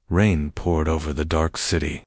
Rain poured over the dark city.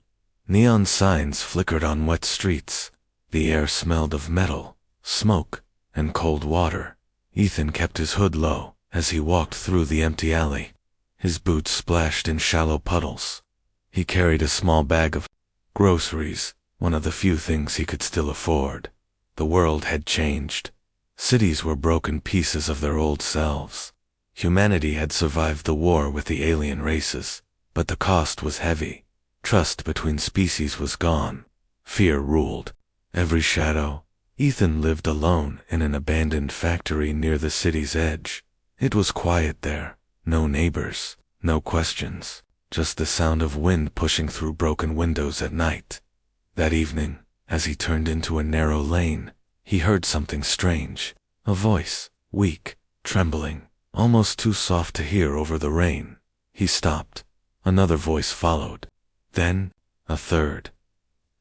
Neon signs flickered on wet streets. The air smelled of metal, smoke, and cold water. Ethan kept his hood low as he walked through the empty alley. His boots splashed in shallow puddles. He carried a small bag of groceries, one of the few things he could still afford. The world had changed. Cities were broken pieces of their old selves. Humanity had survived the war with the alien races, but the cost was heavy. Trust between species was gone. Fear ruled every shadow. Ethan lived alone in an abandoned factory near the city's edge. It was quiet there. No neighbors, no questions, just the sound of wind pushing through broken windows at night. That evening, as he turned into a narrow lane, he heard something strange. A voice, weak, trembling, almost too soft to hear over the rain. He stopped. Another voice followed. Then, a third.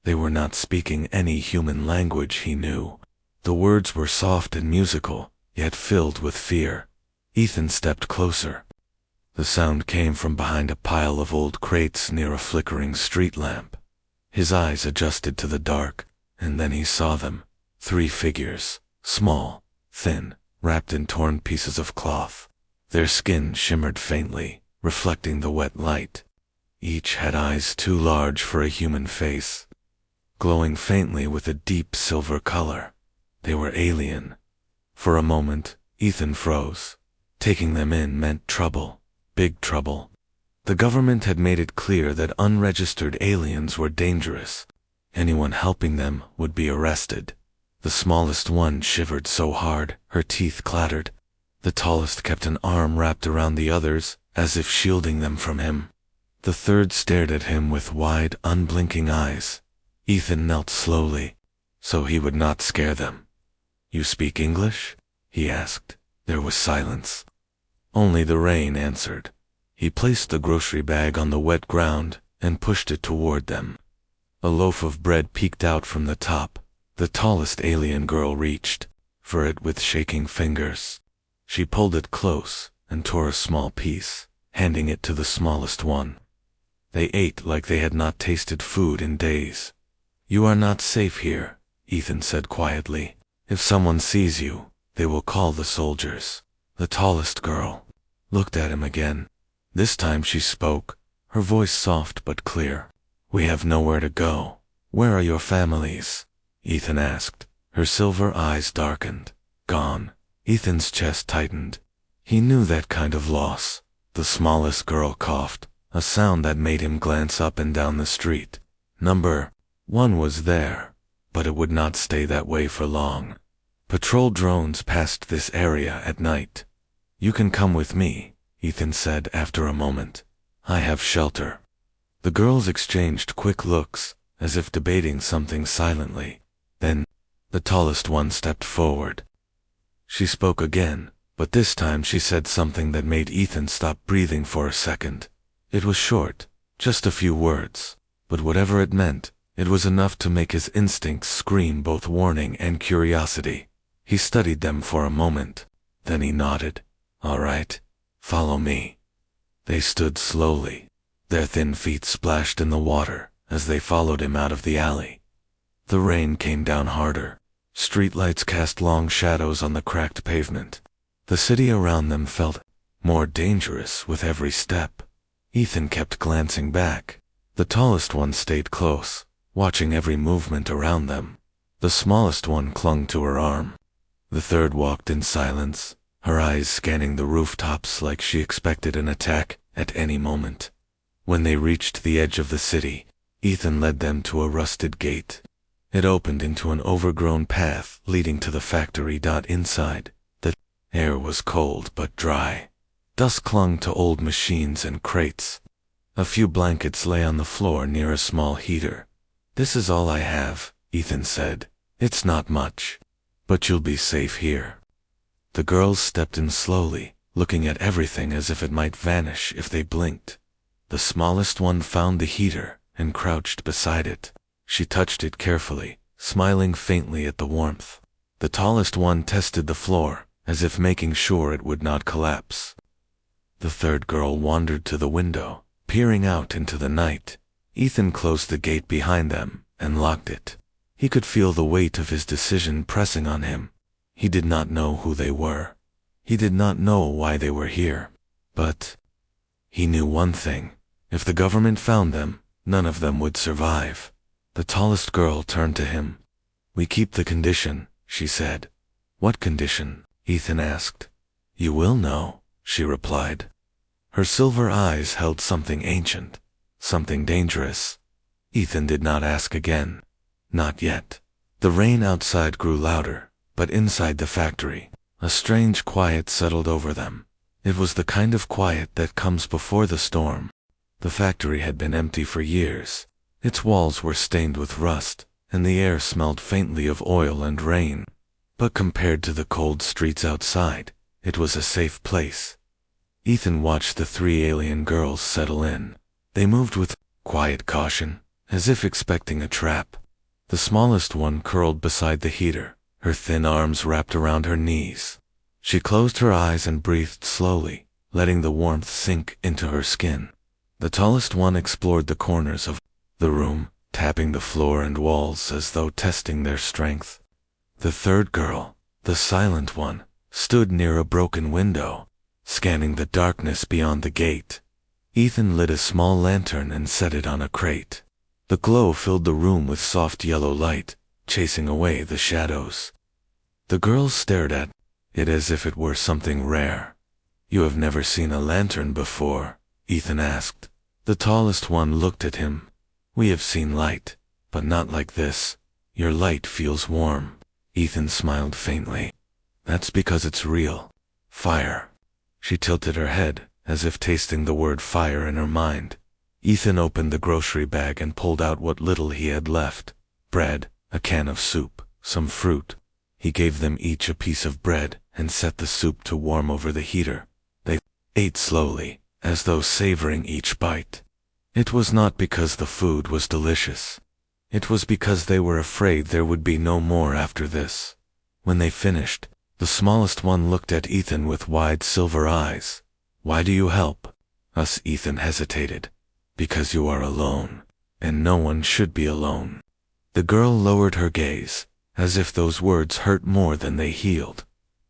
They were not speaking any human language he knew. The words were soft and musical, yet filled with fear. Ethan stepped closer. The sound came from behind a pile of old crates near a flickering street lamp. His eyes adjusted to the dark, and then he saw them. 3 figures, small, thin, wrapped in torn pieces of cloth. Their skin shimmered faintly, reflecting the wet light. Each had eyes too large for a human face, glowing faintly with a deep silver color. They were alien. For a moment, Ethan froze. Taking them in meant trouble, big trouble. The government had made it clear that unregistered aliens were dangerous. Anyone helping them would be arrested. The smallest one shivered so hard, her teeth clattered. The tallest kept an arm wrapped around the others, as if shielding them from him. The third stared at him with wide, unblinking eyes. Ethan knelt slowly, so he would not scare them. "You speak English?" he asked. There was silence. Only the rain answered. He placed the grocery bag on the wet ground and pushed it toward them. A loaf of bread peeked out from the top. The tallest alien girl reached for it with shaking fingers. She pulled it close and tore a small piece, handing it to the smallest one. They ate like they had not tasted food in days. "You are not safe here," Ethan said quietly. "If someone sees you, they will call the soldiers." The tallest girl looked at him again. This time she spoke, her voice soft but clear. "We have nowhere to go. Where are your families?" Ethan asked. Her silver eyes darkened. "Gone." Ethan's chest tightened. He knew that kind of loss. The smallest girl coughed, a sound that made him glance up and down the street. Number 1 was there, but it would not stay that way for long. Patrol drones passed this area at night. "You can come with me," Ethan said after a moment. "I have shelter." The girls exchanged quick looks, as if debating something silently. Then, the tallest one stepped forward. She spoke again, but this time she said something that made Ethan stop breathing for a second. It was short, just a few words, but whatever it meant, it was enough to make his instincts scream both warning and curiosity. He studied them for a moment, then he nodded. "All right, follow me." They stood slowly. Their thin feet splashed in the water as they followed him out of the alley. The rain came down harder. Streetlights cast long shadows on the cracked pavement. The city around them felt more dangerous with every step. Ethan kept glancing back. The tallest one stayed close, watching every movement around them. The smallest one clung to her arm. The third walked in silence, her eyes scanning the rooftops like she expected an attack at any moment. When they reached the edge of the city, Ethan led them to a rusted gate. It opened into an overgrown path leading to the factory. Inside, the air was cold but dry. Dust clung to old machines and crates. A few blankets lay on the floor near a small heater. "This is all I have," Ethan said. "It's not much, but you'll be safe here." The girls stepped in slowly, looking at everything as if it might vanish if they blinked. The smallest one found the heater and crouched beside it. She touched it carefully, smiling faintly at the warmth. The tallest one tested the floor, as if making sure it would not collapse. The third girl wandered to the window, Peering out into the night, Ethan closed the gate behind them and locked it. He could feel the weight of his decision pressing on him. He did not know who they were. He did not know why they were here. But he knew one thing. If the government found them, none of them would survive. The tallest girl turned to him. "We keep the condition," she said. "What condition?" Ethan asked. "You will know," she replied. Her silver eyes held something ancient, something dangerous. Ethan did not ask again. Not yet. The rain outside grew louder, but inside the factory, a strange quiet settled over them. It was the kind of quiet that comes before the storm. The factory had been empty for years. Its walls were stained with rust, and the air smelled faintly of oil and rain. But compared to the cold streets outside, it was a safe place. Ethan watched the three alien girls settle in. They moved with quiet caution, as if expecting a trap. The smallest one curled beside the heater, her thin arms wrapped around her knees. She closed her eyes and breathed slowly, letting the warmth sink into her skin. The tallest one explored the corners of the room, tapping the floor and walls as though testing their strength. The third girl, the silent one, stood near a broken window, scanning the darkness beyond the gate. Ethan lit a small lantern and set it on a crate. The glow filled the room with soft yellow light, chasing away the shadows. The girls stared at it as if it were something rare. "You have never seen a lantern before?" Ethan asked. The tallest one looked at him. "We have seen light, but not like this. Your light feels warm." Ethan smiled faintly. "That's because it's real. Fire." She tilted her head, as if tasting the word fire in her mind. Ethan opened the grocery bag and pulled out what little he had left. Bread, a can of soup, some fruit. He gave them each a piece of bread and set the soup to warm over the heater. They ate slowly, as though savoring each bite. It was not because the food was delicious. It was because they were afraid there would be no more after this. When they finished, the smallest one looked at Ethan with wide silver eyes. "Why do you help us?" Ethan hesitated. "Because you are alone, and no one should be alone." The girl lowered her gaze, as if those words hurt more than they healed.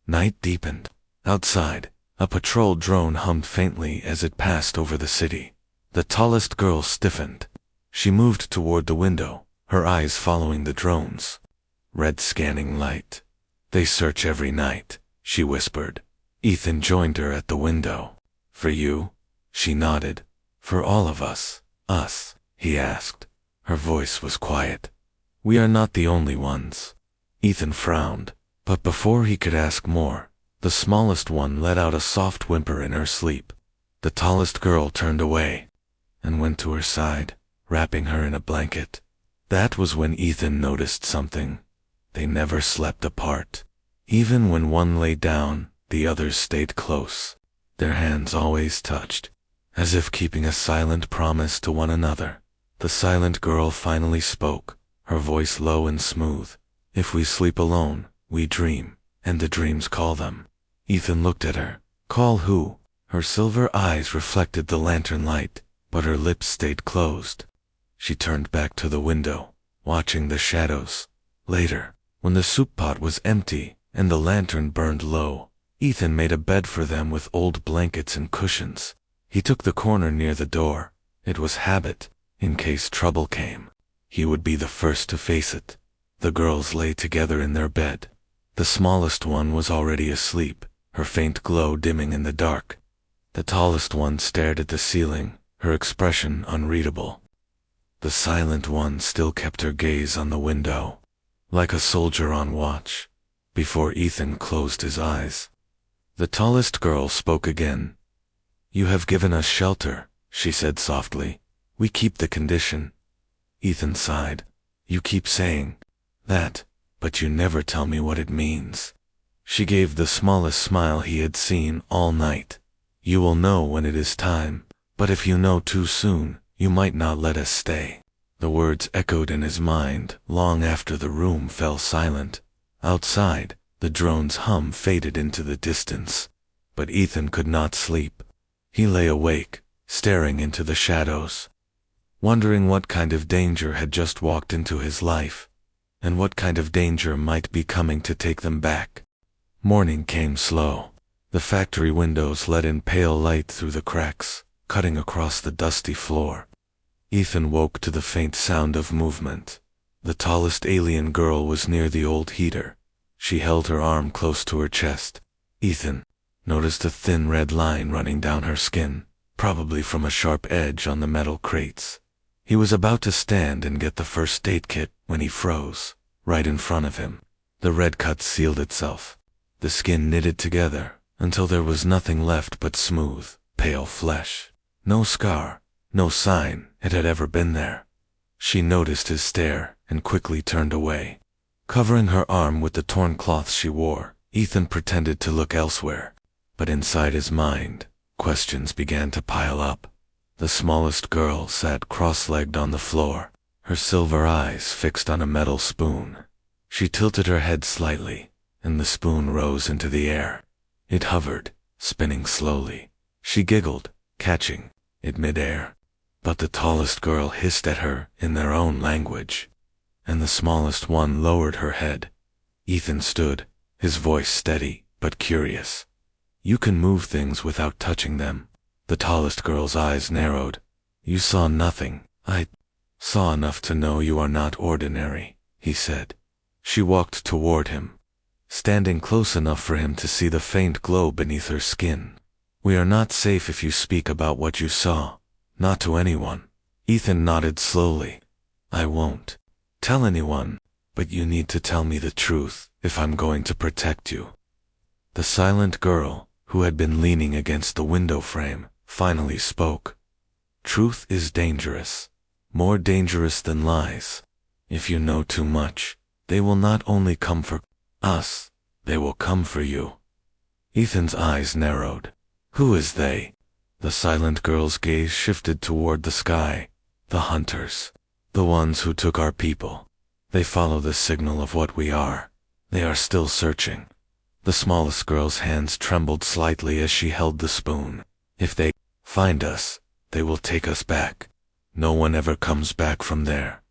Night deepened. Outside, a patrol drone hummed faintly as it passed over the city. The tallest girl stiffened. She moved toward the window, her eyes following the drones. "Red scanning light. They search every night," she whispered. Ethan joined her at the window. "For you?" She nodded. "For all of us." "Us?" he asked. Her voice was quiet. "We are not the only ones." Ethan frowned, but before he could ask more, the smallest one let out a soft whimper in her sleep. The tallest girl turned away and went to her side, wrapping her in a blanket. That was when Ethan noticed something. They never slept apart. Even when one lay down, the others stayed close. Their hands always touched, as if keeping a silent promise to one another. The silent girl finally spoke, her voice low and smooth. "If we sleep alone, we dream, and the dreams call them." Ethan looked at her. "Call who?" Her silver eyes reflected the lantern light, but her lips stayed closed. She turned back to the window, watching the shadows. Later, when the soup pot was empty and the lantern burned low, Ethan made a bed for them with old blankets and cushions. He took the corner near the door. It was habit. In case trouble came, he would be the first to face it. The girls lay together in their bed. The smallest one was already asleep, her faint glow dimming in the dark. The tallest one stared at the ceiling, her expression unreadable. The silent one still kept her gaze on the window, like a soldier on watch, before Ethan closed his eyes. The tallest girl spoke again. "You have given us shelter," she said softly. "We keep the condition." Ethan sighed. "You keep saying that, but you never tell me what it means." She gave the smallest smile he had seen all night. "You will know when it is time, but if you know too soon, you might not let us stay." The words echoed in his mind long after the room fell silent. Outside, the drone's hum faded into the distance, but Ethan could not sleep. He lay awake, staring into the shadows, wondering what kind of danger had just walked into his life, and what kind of danger might be coming to take them back. Morning came slow. The factory windows let in pale light through the cracks, cutting across the dusty floor. Ethan woke to the faint sound of movement. The tallest alien girl was near the old heater. She held her arm close to her chest. Ethan noticed a thin red line running down her skin, probably from a sharp edge on the metal crates. He was about to stand and get the first aid kit when he froze, right in front of him. The red cut sealed itself. The skin knitted together until there was nothing left but smooth, pale flesh. No scar, no sign it had ever been there. She noticed his stare and quickly turned away. Covering her arm with the torn cloth she wore, Ethan pretended to look elsewhere. But inside his mind, questions began to pile up. The smallest girl sat cross-legged on the floor, her silver eyes fixed on a metal spoon. She tilted her head slightly, and the spoon rose into the air. It hovered, spinning slowly. She giggled, catching it mid-air. But the tallest girl hissed at her in their own language, and the smallest one lowered her head. Ethan stood, his voice steady but curious. "You can move things without touching them." The tallest girl's eyes narrowed. "You saw nothing." "I saw enough to know you are not ordinary," he said. She walked toward him, standing close enough for him to see the faint glow beneath her skin. "We are not safe if you speak about what you saw. Not to anyone." Ethan nodded slowly. "I won't tell anyone, but you need to tell me the truth if I'm going to protect you." The silent girl, who had been leaning against the window frame, finally spoke. "Truth is dangerous, more dangerous than lies. If you know too much, they will not only come for us, they will come for you." Ethan's eyes narrowed. "Who is they?" The silent girl's gaze shifted toward the sky. "The hunters. The ones who took our people. They follow the signal of what we are. They are still searching." The smallest girl's hands trembled slightly as she held the spoon. "If they find us, they will take us back. No one ever comes back from there."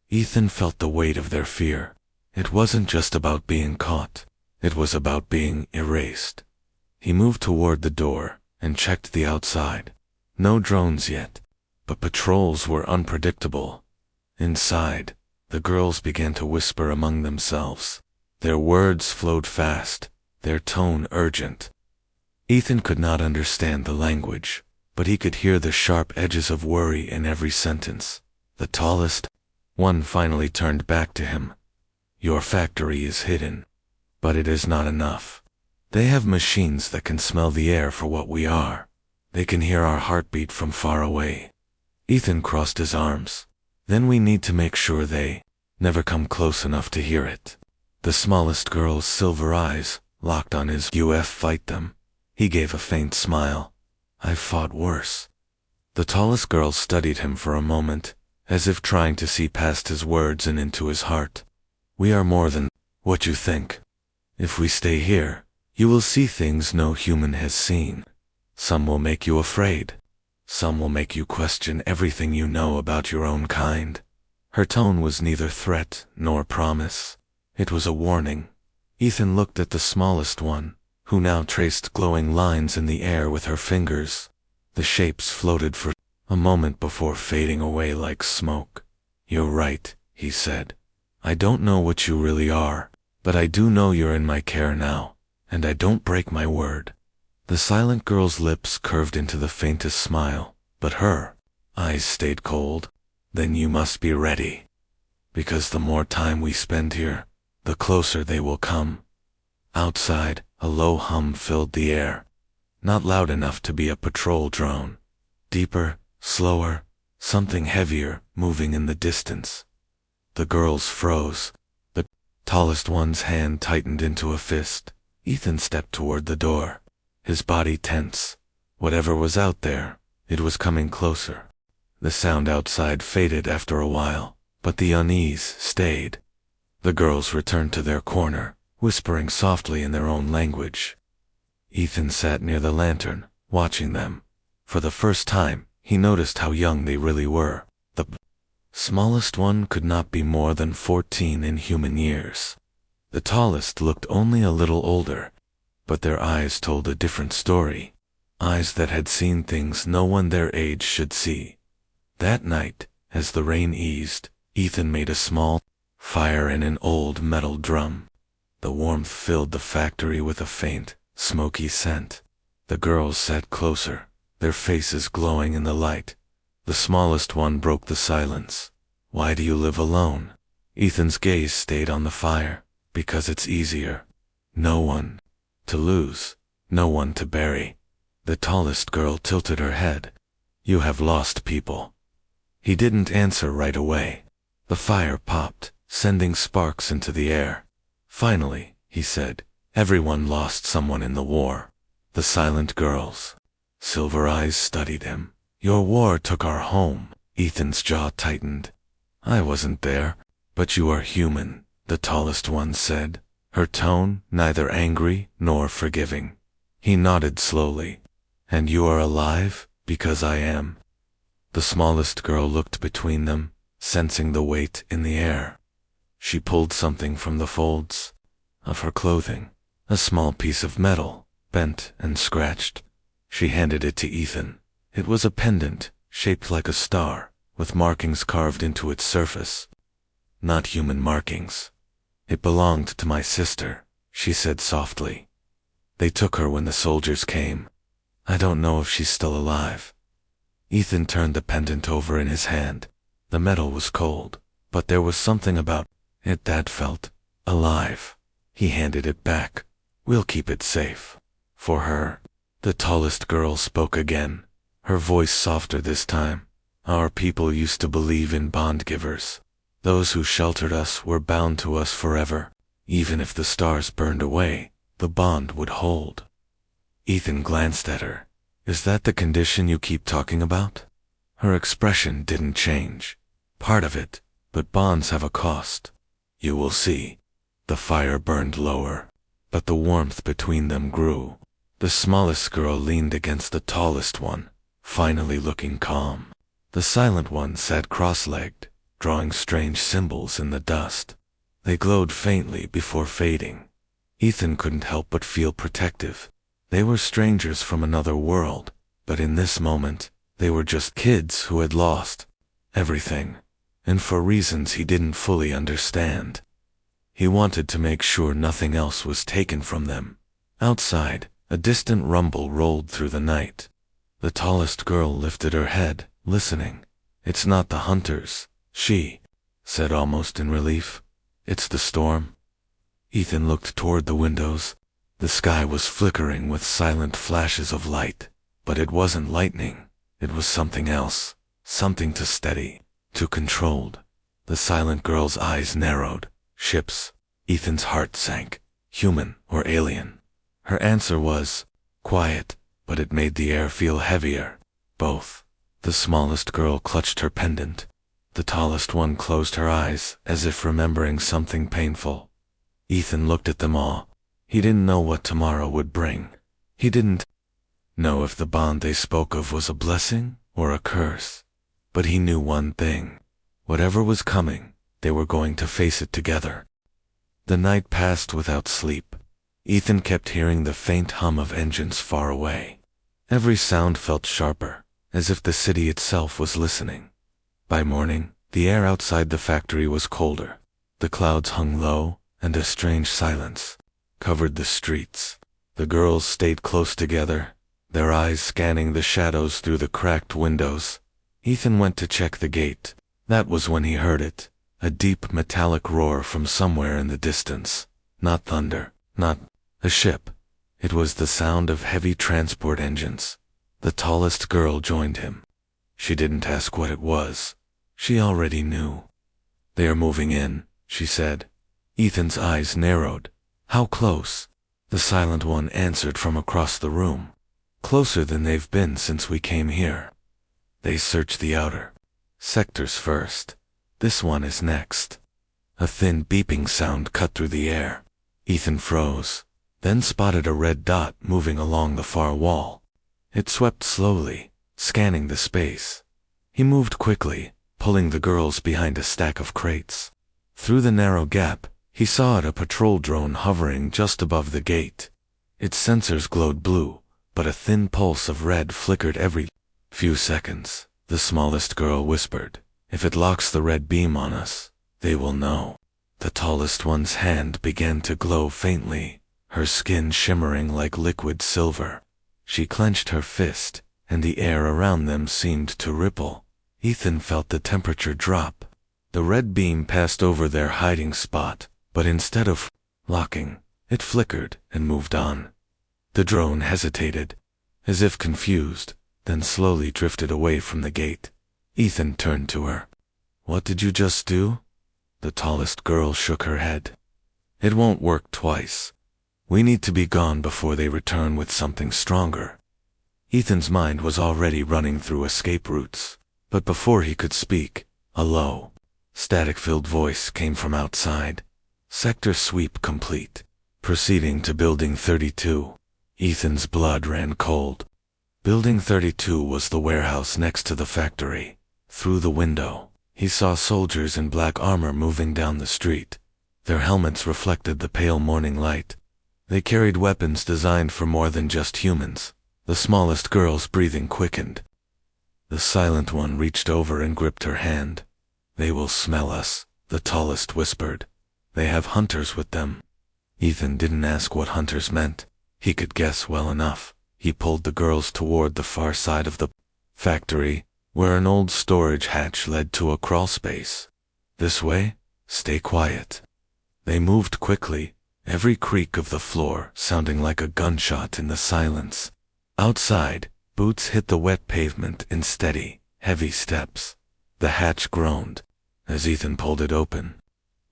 Ethan felt the weight of their fear. It wasn't just about being caught. It was about being erased. He moved toward the door and checked the outside. No drones yet, but patrols were unpredictable. Inside, the girls began to whisper among themselves. Their words flowed fast, their tone urgent. Ethan could not understand the language, but he could hear the sharp edges of worry in every sentence. The tallest one finally turned back to him. "Your factory is hidden, but it is not enough. They have machines that can smell the air for what we are. They can hear our heartbeat from far away." Ethan crossed his arms. "Then we need to make sure they never come close enough to hear it." The smallest girl's silver eyes locked on his. "You fight them." He gave a faint smile. "I've fought worse." The tallest girl studied him for a moment, as if trying to see past his words and into his heart. "We are more than what you think. If we stay here, you will see things no human has seen. Some will make you afraid. Some will make you question everything you know about your own kind." Her tone was neither threat nor promise. It was a warning. Ethan looked at the smallest one, who now traced glowing lines in the air with her fingers. The shapes floated for a moment before fading away like smoke. "You're right," he said. "I don't know what you really are, but I do know you're in my care now, and I don't break my word." The silent girl's lips curved into the faintest smile, but her eyes stayed cold. "Then you must be ready, because the more time we spend here, the closer they will come." Outside, a low hum filled the air. Not loud enough to be a patrol drone. Deeper, slower, something heavier moving in the distance. The girls froze. The tallest one's hand tightened into a fist. Ethan stepped toward the door, his body tense. Whatever was out there, it was coming closer. The sound outside faded after a while, but the unease stayed. The girls returned to their corner, whispering softly in their own language. Ethan sat near the lantern, watching them. For the first time, he noticed how young they really were. The smallest one could not be more than 14 in human years. The tallest looked only a little older, but their eyes told a different story. Eyes that had seen things no one their age should see. That night, as the rain eased, Ethan made a small fire in an old metal drum. The warmth filled the factory with a faint, smoky scent. The girls sat closer, their faces glowing in the light. The smallest one broke the silence. "Why do you live alone?" Ethan's gaze stayed on the fire. "Because it's easier. No one to lose, no one to bury." The tallest girl tilted her head. "You have lost people." He didn't answer right away. The fire popped, sending sparks into the air. "Finally," he said, "everyone lost someone in the war." The silent girls' silver eyes studied him. "Your war took our home." Ethan's jaw tightened. "I wasn't there." "But you are human," the tallest one said, her tone neither angry nor forgiving. He nodded slowly. "And you are alive, because I am." The smallest girl looked between them, sensing the weight in the air. She pulled something from the folds of her clothing, a small piece of metal, bent and scratched. She handed it to Ethan. It was a pendant, shaped like a star, with markings carved into its surface. Not human markings. "It belonged to my sister," she said softly. "They took her when the soldiers came. I don't know if she's still alive." Ethan turned the pendant over in his hand. The metal was cold, but there was something about it that felt alive. He handed it back. "We'll keep it safe. For her." The tallest girl spoke again, her voice softer this time. "Our people used to believe in bond givers. Those who sheltered us were bound to us forever. Even if the stars burned away, the bond would hold." Ethan glanced at her. "Is that the condition you keep talking about?" Her expression didn't change. "Part of it, but bonds have a cost. You will see." The fire burned lower, but the warmth between them grew. The smallest girl leaned against the tallest one, finally looking calm. The silent one sat cross-legged, drawing strange symbols in the dust. They glowed faintly before fading. Ethan couldn't help but feel protective. They were strangers from another world, but in this moment, they were just kids who had lost everything, and for reasons he didn't fully understand. He wanted to make sure nothing else was taken from them. Outside, a distant rumble rolled through the night. The tallest girl lifted her head, listening. "It's not the hunters," she said almost in relief. "It's the storm." Ethan looked toward the windows. The sky was flickering with silent flashes of light, but it wasn't lightning. It was something else, something too steady, too controlled. The silent girl's eyes narrowed. "Ships." Ethan's heart sank. Human or alien? Her answer was quiet, but it made the air feel heavier. Both. The smallest girl clutched her pendant. The tallest one closed her eyes, as if remembering something painful. Ethan looked at them all. He didn't know what tomorrow would bring. He didn't know if the bond they spoke of was a blessing or a curse. But he knew one thing. Whatever was coming, they were going to face it together. The night passed without sleep. Ethan kept hearing the faint hum of engines far away. Every sound felt sharper, as if the city itself was listening. By morning, the air outside the factory was colder. The clouds hung low, and a strange silence covered the streets. The girls stayed close together, their eyes scanning the shadows through the cracked windows. Ethan went to check the gate. That was when he heard it, a deep metallic roar from somewhere in the distance. Not thunder, not a ship. It was the sound of heavy transport engines. The tallest girl joined him. She didn't ask what it was. She already knew. "They are moving in," she said. Ethan's eyes narrowed. "How close?" The silent one answered from across the room. "Closer than they've been since we came here. They search the outer sectors first. This one is next." A thin beeping sound cut through the air. Ethan froze, then spotted a red dot moving along the far wall. It swept slowly, scanning the space. He moved quickly, pulling the girls behind a stack of crates. Through the narrow gap, he saw a patrol drone hovering just above the gate. Its sensors glowed blue, but a thin pulse of red flickered every few seconds. The smallest girl whispered, "If it locks the red beam on us, they will know." The tallest one's hand began to glow faintly, her skin shimmering like liquid silver. She clenched her fist, and the air around them seemed to ripple. Ethan felt the temperature drop. The red beam passed over their hiding spot, but instead of locking, it flickered and moved on. The drone hesitated, as if confused, then slowly drifted away from the gate. Ethan turned to her. "What did you just do?" The tallest girl shook her head. "It won't work twice. We need to be gone before they return with something stronger." Ethan's mind was already running through escape routes, but before he could speak, a low, static-filled voice came from outside. "Sector sweep complete. Proceeding to Building 32. Ethan's blood ran cold. Building 32 was the warehouse next to the factory. Through the window, he saw soldiers in black armor moving down the street. Their helmets reflected the pale morning light. They carried weapons designed for more than just humans. The smallest girl's breathing quickened. The silent one reached over and gripped her hand. "They will smell us," the tallest whispered. "They have hunters with them." Ethan didn't ask what hunters meant. He could guess well enough. He pulled the girls toward the far side of the factory, where an old storage hatch led to a crawl space. "This way? Stay quiet." They moved quickly, every creak of the floor sounding like a gunshot in the silence. Outside, boots hit the wet pavement in steady, heavy steps. The hatch groaned as Ethan pulled it open.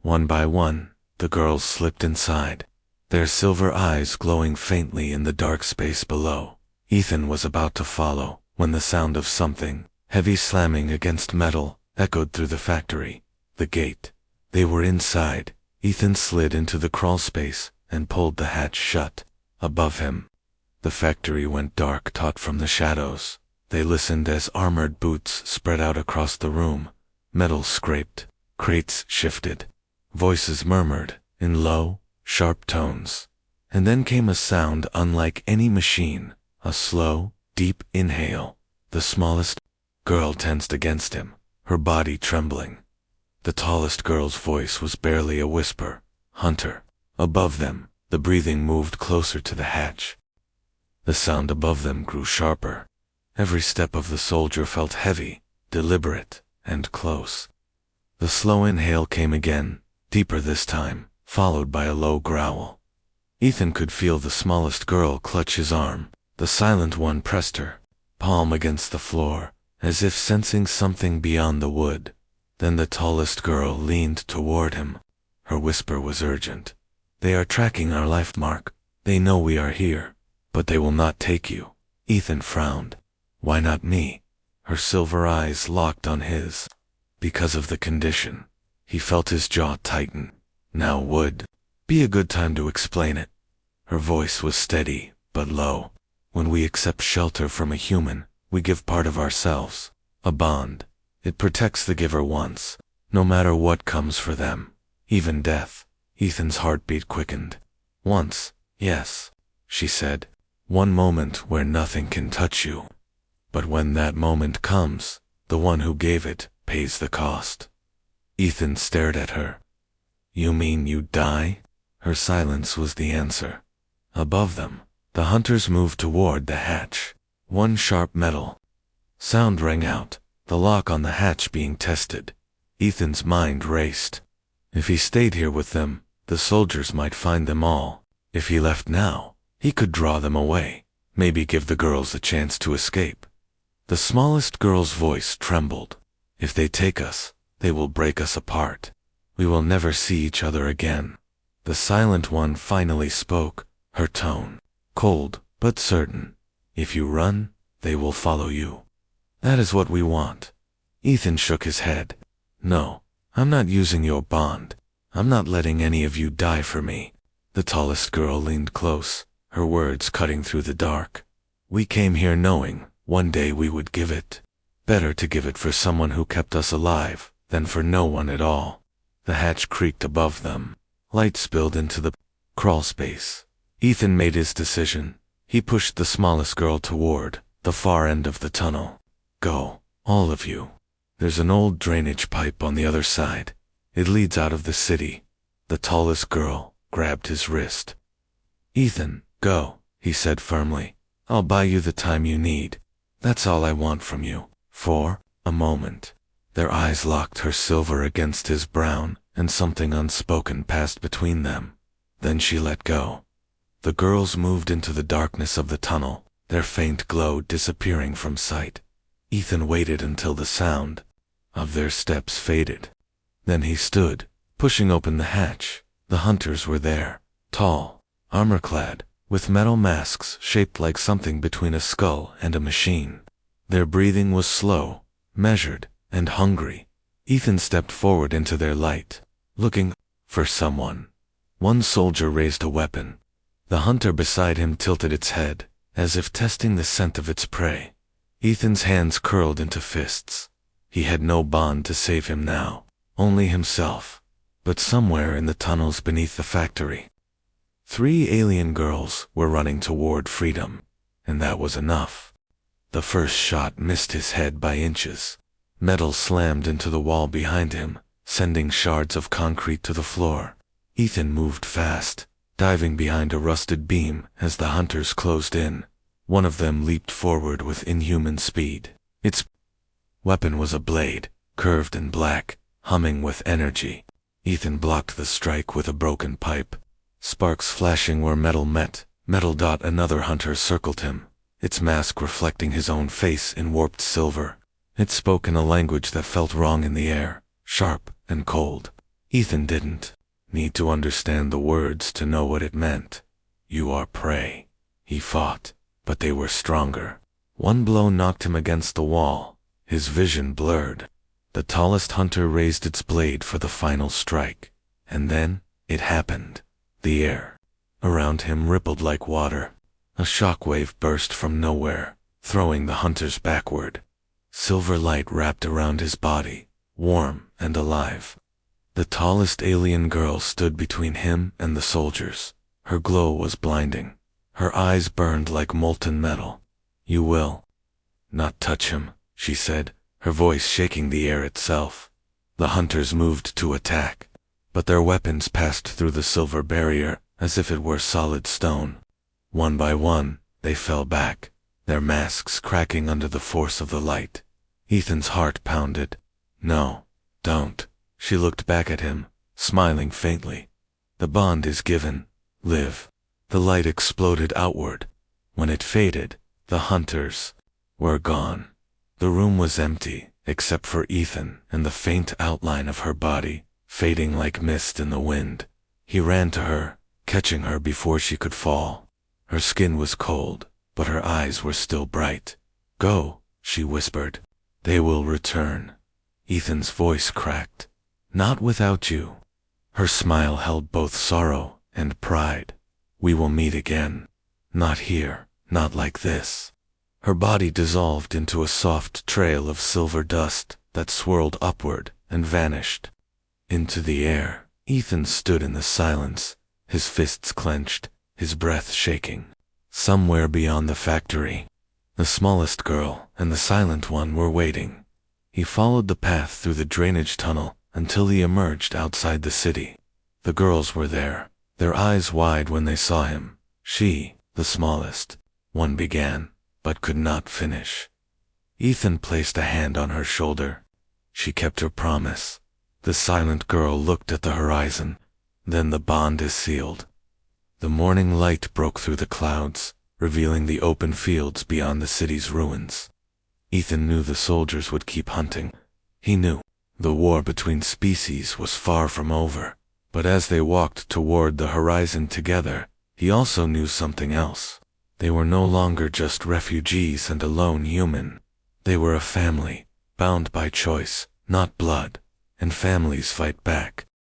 One by one, the girls slipped inside, their silver eyes glowing faintly in the dark space below. Ethan was about to follow when the sound of something heavy slamming against metal echoed through the factory. The gate. They were inside. Ethan slid into the crawl space and pulled the hatch shut. Above him, the factory went dark, taut from the shadows. They listened as armored boots spread out across the room. Metal scraped, crates shifted, voices murmured in low, sharp tones. And then came a sound unlike any machine, a slow, deep inhale. The smallest girl tensed against him, her body trembling. The tallest girl's voice was barely a whisper. "Hunter." Above them, the breathing moved closer to the hatch. The sound above them grew sharper. Every step of the soldier felt heavy, deliberate, and close. The slow inhale came again, deeper this time, followed by a low growl. Ethan could feel the smallest girl clutch his arm. The silent one pressed her palm against the floor, as if sensing something beyond the wood. Then the tallest girl leaned toward him. Her whisper was urgent. "They are tracking our life mark. They know we are here, but they will not take you." Ethan frowned. "Why not me?" Her silver eyes locked on his. "Because of the condition." He felt his jaw tighten. Now would be a good time to explain it. Her voice was steady, but low. "When we accept shelter from a human, we give part of ourselves. A bond. It protects the giver once, no matter what comes for them. Even death." Ethan's heartbeat quickened. "Once, yes," she said. "One moment where nothing can touch you. But when that moment comes, the one who gave it pays the cost." Ethan stared at her. "You mean you die?" Her silence was the answer. Above them, the hunters moved toward the hatch. One sharp metal sound rang out, the lock on the hatch being tested. Ethan's mind raced. If he stayed here with them, the soldiers might find them all. If he left now, he could draw them away, maybe give the girls a chance to escape. The smallest girl's voice trembled. "If they take us, they will break us apart. We will never see each other again." The silent one finally spoke, her tone cold but certain. "If you run, they will follow you. That is what we want." Ethan shook his head. "No, I'm not using your bond. I'm not letting any of you die for me." The tallest girl leaned close, her words cutting through the dark. "We came here knowing One day we would give it. Better to give it for someone who kept us alive than for no one at all. The hatch creaked above them. Light spilled into the crawl space. Ethan made his decision. He pushed the smallest girl toward the far end of the tunnel. Go, all of you. There's an old drainage pipe on the other side. It leads out of the city. The tallest girl grabbed his wrist. Ethan, go, he said firmly. I'll buy you the time you need. That's all I want from you. For a moment, their eyes locked, her silver against his brown, and something unspoken passed between them. Then she let go. The girls moved into the darkness of the tunnel, their faint glow disappearing from sight. Ethan waited until the sound of their steps faded. Then he stood, pushing open the hatch. The hunters were there, tall, armor-clad, with metal masks shaped like something between a skull and a machine. Their breathing was slow, measured, and hungry. Ethan stepped forward into their light, looking for someone. One soldier raised a weapon. The hunter beside him tilted its head, as if testing the scent of its prey. Ethan's hands curled into fists. He had no bond to save him now, only himself. But somewhere in the tunnels beneath the factory, 3 alien girls were running toward freedom, and that was enough. The first shot missed his head by inches. Metal slammed into the wall behind him, sending shards of concrete to the floor. Ethan moved fast, diving behind a rusted beam as the hunters closed in. One of them leaped forward with inhuman speed. Its weapon was a blade, curved and black, humming with energy. Ethan blocked the strike with a broken pipe. Sparks flashing where metal met. Metal. Another hunter circled him, its mask reflecting his own face in warped silver. It spoke in a language that felt wrong in the air, sharp and cold. Ethan didn't need to understand the words to know what it meant. You are prey. He fought, but they were stronger. One blow knocked him against the wall, his vision blurred. The tallest hunter raised its blade for the final strike, and then it happened. The air around him rippled like water. A shockwave burst from nowhere, throwing the hunters backward. Silver light wrapped around his body, warm and alive. The tallest alien girl stood between him and the soldiers. Her glow was blinding. Her eyes burned like molten metal. You will not touch him, she said, her voice shaking the air itself. The hunters moved to attack, but their weapons passed through the silver barrier as if it were solid stone. One by one, they fell back, their masks cracking under the force of the light. Ethan's heart pounded. No, don't. She looked back at him, smiling faintly. The bond is given. Live. The light exploded outward. When it faded, the hunters were gone. The room was empty, except for Ethan and the faint outline of her body, fading like mist in the wind. He ran to her, catching her before she could fall. Her skin was cold, but her eyes were still bright. Go, she whispered. They will return. Ethan's voice cracked. Not without you. Her smile held both sorrow and pride. We will meet again. Not here, not like this. Her body dissolved into a soft trail of silver dust that swirled upward and vanished into the air. Ethan stood in the silence, his fists clenched, his breath shaking. Somewhere beyond the factory, the smallest girl and the silent one were waiting. He followed the path through the drainage tunnel until he emerged outside the city. The girls were there, their eyes wide when they saw him. She, the smallest one, began, but could not finish. Ethan placed a hand on her shoulder. She kept her promise. The silent girl looked at the horizon. Then the bond is sealed. The morning light broke through the clouds, revealing the open fields beyond the city's ruins. Ethan knew the soldiers would keep hunting. He knew the war between species was far from over. But as they walked toward the horizon together, he also knew something else. They were no longer just refugees and a lone human. They were a family, bound by choice, not blood, and families fight back.